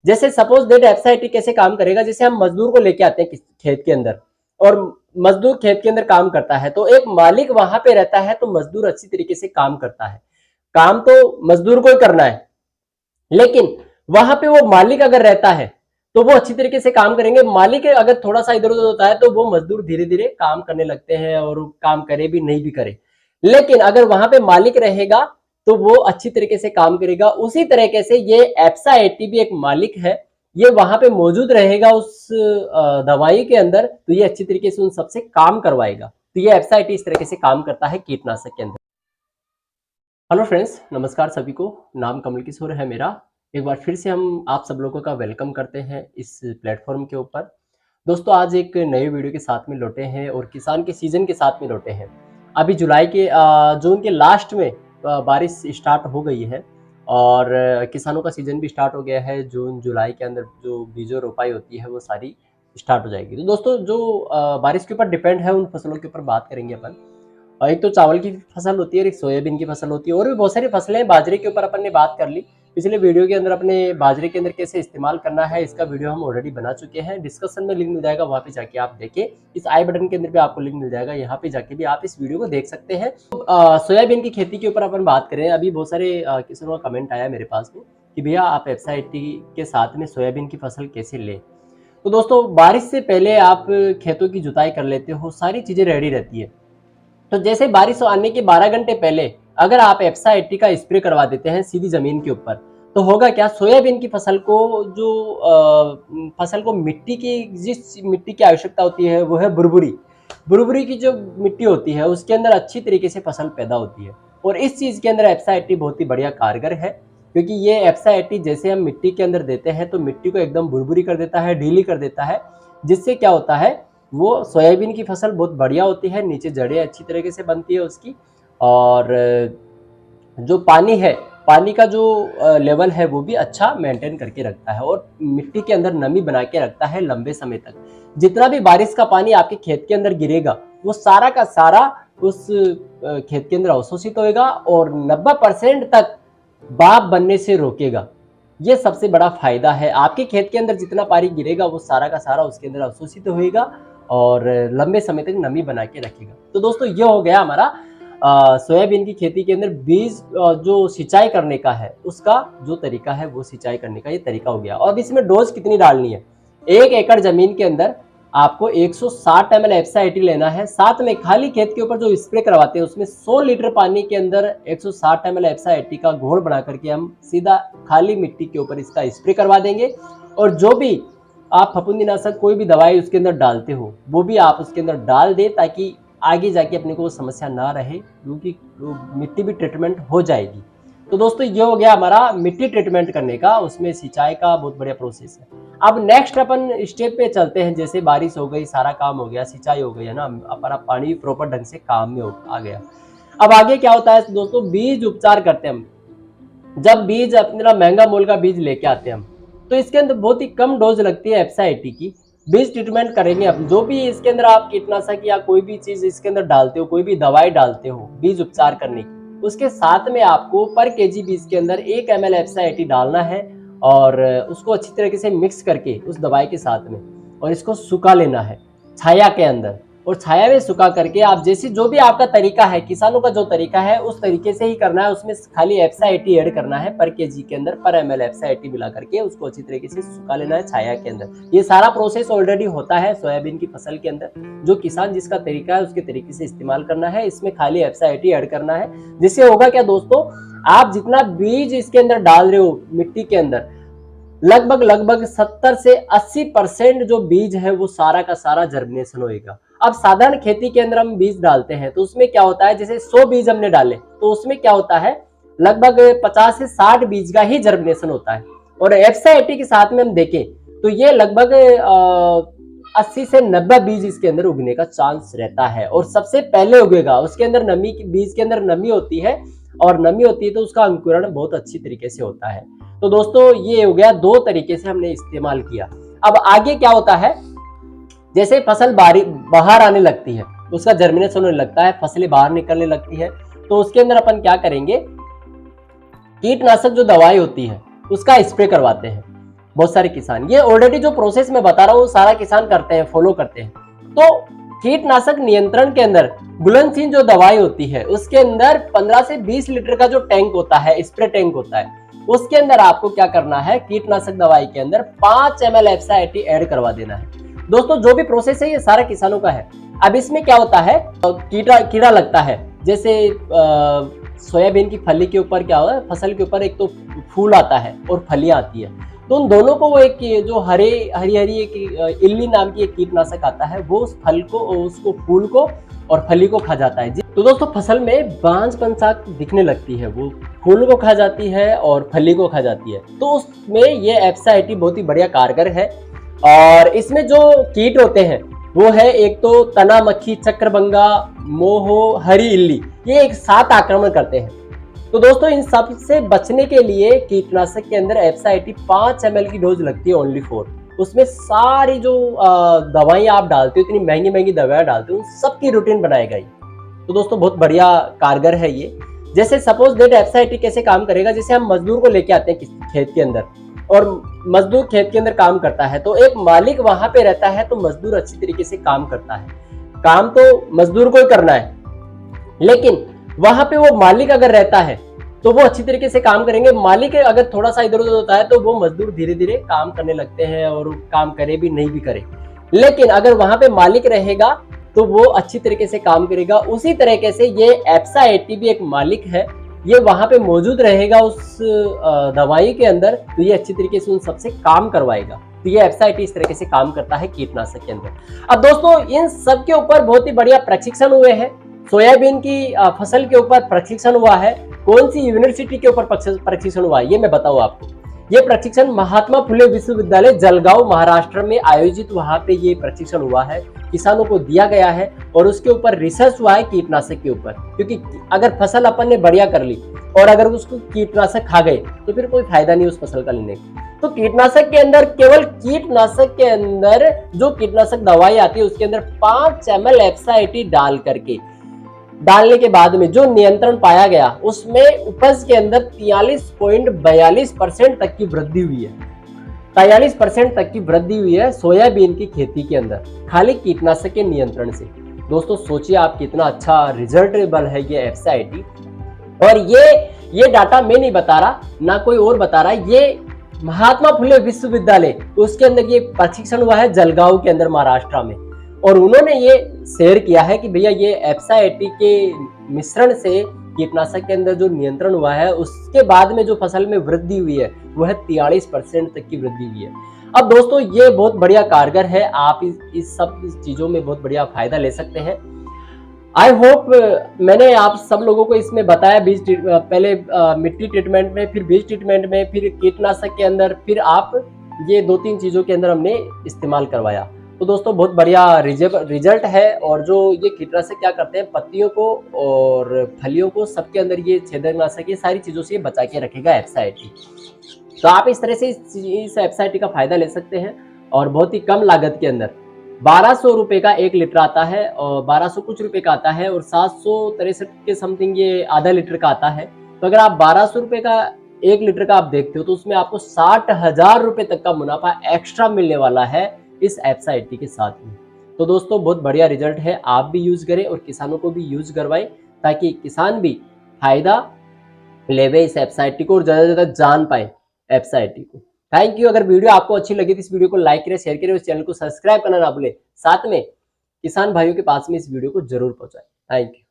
जैसे suppose that एफएसआईटी कैसे काम करेगा, जैसे हम मजदूर को लेके आते हैं खेत के अंदर और मजदूर खेत के अंदर काम करता है, तो एक मालिक वहां पे रहता है, तो मजदूर अच्छी तरीके से काम करता है। काम तो मजदूर को ही करना है, लेकिन वहां पे वो मालिक अगर रहता है तो वो अच्छी तरीके से काम करेंगे। मालिक अगर थोड़ा सा इधर उधर होता है तो वो मजदूर धीरे धीरे काम करने लगते हैं, और काम करे भी नहीं भी करे। लेकिन अगर वहां पे मालिक रहेगा तो वो अच्छी तरीके से काम करेगा। उसी तरीके से ये एफएसआईटी भी एक मालिक है, ये वहां पे मौजूद रहेगा उस दवाई के अंदर, तो ये अच्छी तरीके से उन सबसे काम करवाएगा। तो ये एफएसआईटी इस तरीके से काम करता है कीटनाशक के अंदर। हेलो फ्रेंड्स, नमस्कार सभी को। नाम कमल किशोर है मेरा। एक बार फिर से हम आप सब लोगों का वेलकम करते हैं इस प्लेटफॉर्म के ऊपर। दोस्तों, आज एक नए वीडियो के साथ में लौटे हैं और किसान के सीजन के साथ में लौटे हैं। अभी जून के लास्ट में बारिश स्टार्ट हो गई है और किसानों का सीजन भी स्टार्ट हो गया है। जून जुलाई के अंदर जो बीजों रोपाई होती है वो सारी स्टार्ट हो जाएगी। तो दोस्तों, जो बारिश के ऊपर डिपेंड है उन फसलों के ऊपर बात करेंगे अपन। एक तो चावल की फसल होती है और एक सोयाबीन की फसल होती है, और भी बहुत सारी फसलें हैं। बाजरे के ऊपर अपन ने बात कर ली पिछले वीडियो के अंदर। अपने बाजरे के अंदर कैसे इस्तेमाल करना है इसका वीडियो हम ऑलरेडी बना चुके हैं। डिस्क्रिप्शन में लिंक मिल जाएगा, वहां पे जाके आप देखें। इस आई बटन के अंदर भी आपको लिंक मिल जाएगा, यहाँ पे जाके भी आप इस वीडियो को देख सकते हैं। सोयाबीन की खेती के ऊपर अपन बात करें। अभी बहुत सारे किसानों का कमेंट आया मेरे पास में कि भैया आप एफएसआईटी के साथ में सोयाबीन की फसल कैसे लें। तो दोस्तों, बारिश से पहले आप खेतों की जुताई कर लेते हो, सारी चीजें रेडी रहती है। तो जैसे बारिश आने के 12 घंटे पहले अगर आप एफएसआईटी का स्प्रे करवा देते हैं सीधी जमीन के ऊपर, तो होगा क्या, सोयाबीन की फसल को मिट्टी की जिस मिट्टी की आवश्यकता होती है वो है बुरबुरी की जो मिट्टी होती है उसके अंदर अच्छी तरीके से फसल पैदा होती है। और इस चीज के अंदर एफएसआईटी बहुत ही बढ़िया कारगर है, क्योंकि ये एफएसआईटी जैसे हम मिट्टी के अंदर देते हैं तो मिट्टी को एकदम बुरबुरी कर देता है, ढीली कर देता है, जिससे क्या होता है वो सोयाबीन की फसल बहुत बढ़िया होती है, नीचे जड़ें अच्छी तरीके से बनती है उसकी, और जो पानी है, पानी का जो लेवल है वो भी अच्छा मेंटेन करके रखता है और मिट्टी के अंदर नमी बना के रखता है लंबे समय तक। जितना भी बारिश का पानी आपके खेत के अंदर गिरेगा वो सारा का सारा उस खेत के अंदर अवशोषित होएगा और 90% तक बाप बनने से रोकेगा। ये सबसे बड़ा फायदा है। आपके खेत के अंदर जितना पानी गिरेगा वो सारा का सारा उसके अंदर अवशोषित होएगा और लंबे समय तक नमी बना के रखेगा। तो दोस्तों, ये हो गया हमारा सोयाबीन की खेती के अंदर बीज जो सिंचाई करने का है उसका जो तरीका है वो सिंचाई करने का ये तरीका हो गया। और अब इसमें डोज कितनी डालनी है, 1 एकड़ जमीन के अंदर आपको 160 ml एफएसआईटी लेना है। साथ में खाली खेत के ऊपर जो स्प्रे करवाते हैं उसमें 100 लीटर पानी के अंदर 160 ml एफएसआईटी का घोल बना करके हम सीधा खाली मिट्टी के ऊपर इसका स्प्रे करवा देंगे। और जो भी आप फफूंदीनाशक कोई भी दवाई उसके अंदर डालते हो वो भी आप उसके अंदर डाल दें, ताकि आगे जाके अपने को वो समस्या ना रहे, क्योंकि मिट्टी भी ट्रीटमेंट हो जाएगी। तो दोस्तों, ये हो गया हमारा मिट्टी ट्रीटमेंट करने का, उसमें सिंचाई का बहुत बढ़िया प्रोसेस है। अब नेक्स्ट अपन स्टेप पे चलते हैं। जैसे बारिश हो गई, सारा काम हो गया, सिंचाई हो गई है ना, अपना पानी प्रॉपर ढंग से काम में आ गया। अब आगे क्या होता है दोस्तों, बीज उपचार करते हैं हम। जब बीज अपना महंगा मोल का बीज लेके आते हैं हम, तो इसके अंदर बहुत ही कम डोज लगती है एफएसआईटी की। बीज ट्रीटमेंट करेंगे अब, जो भी इसके अंदर आप कीटनाशक या कोई भी चीज इसके अंदर डालते हो, कोई भी दवाई डालते हो बीज उपचार करने की, उसके साथ में आपको पर केजी बीज के अंदर 1 ml एफएसआईटी डालना है और उसको अच्छी तरीके से मिक्स करके उस दवाई के साथ में, और इसको सुखा लेना है छाया के अंदर। और छाया में सुखा करके आप जैसे जो भी आपका तरीका है, किसानों का जो तरीका है उस तरीके से ही करना है। उसमें खाली एफएसआईटी ऐड करना है पर केजी के अंदर, पर ml एफएसआईटी मिला करके उसको अच्छी तरीके से सुखा लेना है छाया के अंदर। ये सारा प्रोसेस ऑलरेडी होता है सोयाबीन की फसल के अंदर। जो किसान जिसका तरीका है उसके तरीके से इस्तेमाल करना है। इसमें खाली एफएसआईटी ऐड करना है, जिससे होगा क्या दोस्तों, आप जितना बीज इसके अंदर डाल रहे हो मिट्टी के अंदर, लगभग 70 से 80% जो बीज है वो सारा का सारा जर्मिनेशन होएगा। अब साधारण खेती के अंदर हम बीज डालते हैं तो उसमें क्या होता है, जैसे 100 बीज हमने डाले तो उसमें क्या होता है, लगभग 50 से 60 बीज का ही जर्मिनेशन होता है। और एफएसआईटी के साथ में हम देखें तो ये लगभग 80 से 90 बीज इसके अंदर उगने का चांस रहता है। और सबसे पहले उगेगा, उसके अंदर नमी, बीज के अंदर नमी होती है, और नमी होती है तो उसका अंकुरण बहुत अच्छी तरीके से होता है। तो दोस्तों, ये हो गया 2 तरीके से हमने इस्तेमाल किया। अब आगे क्या होता है, जैसे फसल बाहर आने लगती है, उसका जर्मिनेशन होने लगता है, फसलें बाहर निकलने लगती है, तो उसके अंदर अपन क्या करेंगे, कीटनाशक जो दवाई होती है उसका स्प्रे करवाते हैं। बहुत सारे किसान, ये ऑलरेडी जो प्रोसेस मैं बता रहा हूँ सारा किसान करते हैं, फॉलो करते हैं। तो कीटनाशक नियंत्रण के अंदर घुलनशील जो दवाई होती है उसके अंदर 15 से 20 लीटर का जो टैंक होता है, स्प्रे टैंक होता है, उसके अंदर आपको क्या करना है, कीटनाशक दवाई के अंदर 5 ml एफसाइटी ऐड करवा देना है। दोस्तों जो भी प्रोसेस है ये सारा किसानों का है। अब इसमें क्या होता है, कीड़ा लगता है, जैसे सोयाबीन की फली के ऊपर क्या होता है, फसल के ऊपर एक तो फूल आता है और फलियां आती है, तो उन दोनों को वो एक जो हरी हरी एक इल्ली नाम की एक कीटनाशक आता है, वो उस फल को, उसको फूल को और फली को खा जाता है। तो दोस्तों फसल में बांझपन सा दिखने लगती है, वो फूल को खा जाती है और फली को खा जाती है, तो उसमें ये एफसाइटी बहुत ही बढ़िया कारगर है। और इसमें जो कीट होते हैं वो है एक तो तना मक्खी, चक्रबंगा, मोहो, हरी इल्ली, ये एक साथ आक्रमण करते हैं। तो दोस्तों इन सब से बचने के लिए कीटनाशक के अंदर एफसाइटी 5 ml की डोज लगती है ओनली फॉर। उसमें सारी जो दवाइयाँ आप डालते हो, इतनी महंगी महंगी दवाइयाँ डालते हो, सबकी रूटीन बनाई गई। तो दोस्तों बहुत बढ़िया कारगर है ये। जैसे सपोज दैट एफसाइटी कैसे काम करेगा, जैसे हम मजदूर को लेके आते हैं खेत के अंदर, और मजदूर खेत के अंदर काम करता है, तो एक मालिक वहां पे रहता है, तो मजदूर अच्छी तरीके से काम करता है। काम तो मजदूर को ही करना है, लेकिन वहां पे वो मालिक अगर रहता है तो वो अच्छी तरीके से काम करेंगे। मालिक अगर थोड़ा सा इधर उधर होता है तो वो मजदूर धीरे धीरे काम करने लगते हैं, और काम करे भी नहीं भी करे। लेकिन अगर वहां पे मालिक रहेगा तो वो अच्छी तरीके से काम करेगा। उसी तरीके से ये एफसाइटी भी एक मालिक है, ये वहां पे मौजूद रहेगा उस दवाई के अंदर, तो ये अच्छी तरीके से उन सबसे काम करवाएगा। तो ये एफसाइटी इस तरीके से काम करता है कीटनाशक के अंदर। अब दोस्तों इन सब के ऊपर बहुत ही बढ़िया प्रशिक्षण हुए हैं। सोयाबीन की फसल के ऊपर प्रशिक्षण हुआ है। कौन सी यूनिवर्सिटी के ऊपर प्रशिक्षण हुआ है ये मैं बताऊं आपको। ये प्रशिक्षण महात्मा फुले विश्वविद्यालय जलगांव महाराष्ट्र में आयोजित, वहां पे ये प्रशिक्षण हुआ है, किसानों को दिया गया है, और उसके ऊपर रिसर्च हुआ है कीटनाशक के ऊपर। क्योंकि अगर फसल अपन ने बढ़िया कर ली और अगर उसको कीटनाशक खा गए तो फिर कोई फायदा नहीं उस फसल का लेने का। तो कीटनाशक के अंदर, केवल कीटनाशक के अंदर जो कीटनाशक दवाई आती है उसके अंदर 5 ml एफसाइटी डालने के बाद में जो नियंत्रण पाया गया, उसमें उपज के अंदर 43.42% तक की वृद्धि हुई है। 43% तक की वृद्धि हुई है सोयाबीन की खेती के अंदर, खाली कीटनाशक के नियंत्रण से। दोस्तों सोचिए आप कितना अच्छा रिजल्टेबल है ये एफसाइटी। और ये डाटा मैं नहीं बता रहा, ना कोई और बता रहा है, ये महात्मा फुले विश्वविद्यालय उसके अंदर ये प्रशिक्षण हुआ है जलगांव के अंदर महाराष्ट्र में, और उन्होंने ये शेयर किया है कि भैया ये एफसाइटी के मिश्रण से कीटनाशक के अंदर जो नियंत्रण हुआ है, उसके बाद में जो फसल में वृद्धि हुई है वह 43% तक की वृद्धि हुई है। अब दोस्तों ये बहुत बढ़िया कारगर है, आप इस सब चीजों में बहुत बढ़िया फायदा ले सकते हैं। आई होप मैंने आप सब लोगों को इसमें बताया, पहले मिट्टी ट्रीटमेंट में, फिर बीज ट्रीटमेंट में, फिर कीटनाशक के अंदर, फिर आप ये 2-3 चीजों के अंदर हमने इस्तेमाल करवाया। तो दोस्तों बहुत बढ़िया रिजल्ट है। और जो ये कीटनाशक क्या करते हैं, पत्तियों को और फलियों को सबके अंदर ये छेदकनाशक, ये सारी चीजों से बचा के रखेगा एफसाइटी। तो आप इस तरह से इस एफसाइटी का फायदा ले सकते हैं, और बहुत ही कम लागत के अंदर 1200 रुपए का 1 लीटर आता है, और 1200 कुछ रुपए का आता है, और 763 के समथिंग ये आधा लीटर का आता है। तो अगर आप 1200 रुपए का 1 लीटर का आप देखते हो तो उसमें आपको 60,000 रुपए तक का मुनाफा एक्स्ट्रा मिलने वाला है इस एफसाइटी के साथ में। तो दोस्तों बहुत बढ़िया रिजल्ट है, आप भी यूज करें और किसानों को भी यूज करवाएं, ताकि किसान भी फायदा लेवे इस एफसाइटी को और ज्यादा से ज्यादा जान पाए एफसाइटी को। Thank you. अगर वीडियो आपको अच्छी लगी तो इस वीडियो को लाइक करें, शेयर करें, उस चैनल को सब्सक्राइब करना ना भूलें, साथ में किसान भाइयों के पास में इस वीडियो को जरूर पहुंचाएं। Thank you.